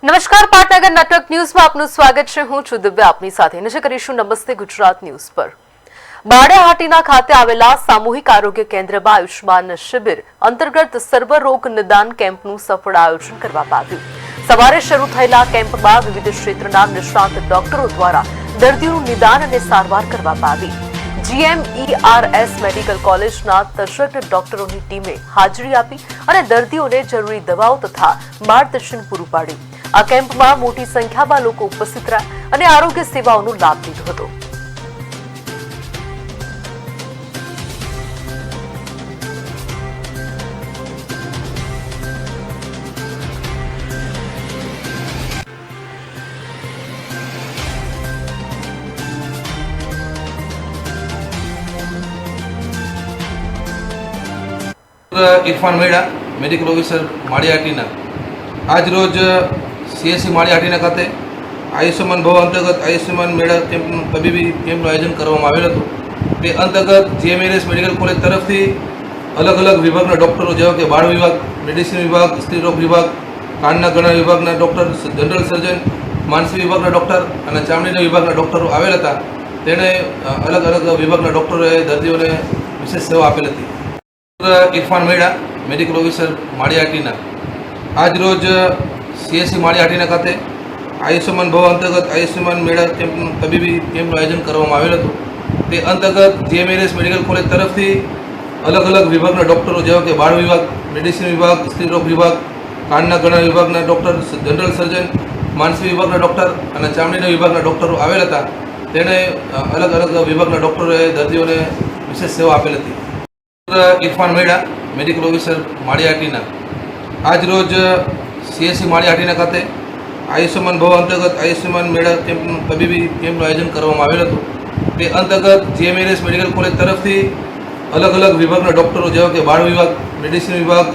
નમસ્કાર, પાટનગર નાટક ન્યૂઝમાં આપનું સ્વાગત છે। હું છું દિવ્યા, આપની સાથે નજર કરીશું નમસ્તે ગુજરાત ન્યૂઝ પર। બાળાહાટીના ખાતે આવેલા સામૂહિક આરોગ્ય કેન્દ્રમાં આયુષ્માન શિબિર અંતર્ગત સર્વરોગ નિદાન કેમ્પનું સફળ આયોજન કરવામાં આવ્યું। સવારે શરૂ થયેલા કેમ્પમાં વિવિધ ક્ષેત્રના નિષ્ણાત ડોક્ટરો દ્વારા દર્દીઓનું નિદાન અને સારવાર કરવામાં આવી। GMERS મેડિકલ કોલેજના તજજ્ઞ ડોક્ટરોની ટીમે હાજરી આપી અને દર્દીઓને જરૂરી દવાઓ તથા માર્ગદર્શન પૂરું પાડ્યું। આ કેમ્પમાં મોટી સંખ્યામાં લોકો ઉપસ્થિત રહ્યા અને આરોગ્ય સેવાઓનો લાભ લીધો હતો। ઇરફાન મેડા મેડિકલ ઓફિસર માળિયાહાટીના આજ રોજ CSC માળિયાહાટીના ખાતે આયુષ્યમાન ભવ અંતર્ગત આયુષ્યમાન મેળા કેમ્પનું તબીબી કેમ્પનું આયોજન કરવામાં આવેલ હતું। તે અંતર્ગત GMERS મેડિકલ કોલેજ તરફથી અલગ અલગ વિભાગના ડૉક્ટરો જેવા કે બાળ વિભાગ, મેડિસિન વિભાગ, સ્ત્રી રોગ વિભાગ, કાનના ગળા વિભાગના ડૉક્ટર, જનરલ સર્જન, માનસિક વિભાગના ડૉક્ટર અને ચામડીના વિભાગના ડૉક્ટરો આવેલ હતા। તેણે અલગ અલગ વિભાગના ડૉક્ટરોએ દર્દીઓને વિશેષ સેવા આપેલ હતી। ઇરફાન મેડા મેડિકલ ઓફિસર માળિયાહાટીના આજ રોજ CSC માળિયાહાટીના ખાતે આયુષ્યમાન ભવ અંતર્ગત આયુષ્યમાન મેળા કેમ્પનું તબીબી કેમ્પનું આયોજન કરવામાં આવેલ હતું। તે અંતર્ગત GMERS મેડિકલ કોલેજ તરફથી અલગ અલગ વિભાગના ડૉક્ટરો જેવા કે બાળ વિભાગ, મેડિસિન વિભાગ, સ્ત્રી રોગ વિભાગ, કાનના ગળા વિભાગના ડૉક્ટર, જનરલ સર્જન, માનસિક વિભાગના ડૉક્ટર અને ચામડીના વિભાગના ડૉક્ટરો આવેલ હતા। તેણે અલગ અલગ વિભાગના ડૉક્ટરોએ દર્દીઓને વિશેષ સેવા આપેલ હતી। ઇરફાન મેડા મેડિકલ ઓફિસર માળિયાહાટીના આજ રોજ CSC માળિયાહાટીના ખાતે આયુષ્યમાન ભવ અંતર્ગત આયુષ્યમાન મેળા કેમ્પનું તબીબી કેમ્પનું આયોજન કરવામાં આવેલ હતું। તે અંતર્ગત GMERS મેડિકલ કોલેજ તરફથી અલગ અલગ વિભાગના ડૉક્ટરો જેવા કે બાળ વિભાગ, મેડિસિન વિભાગ,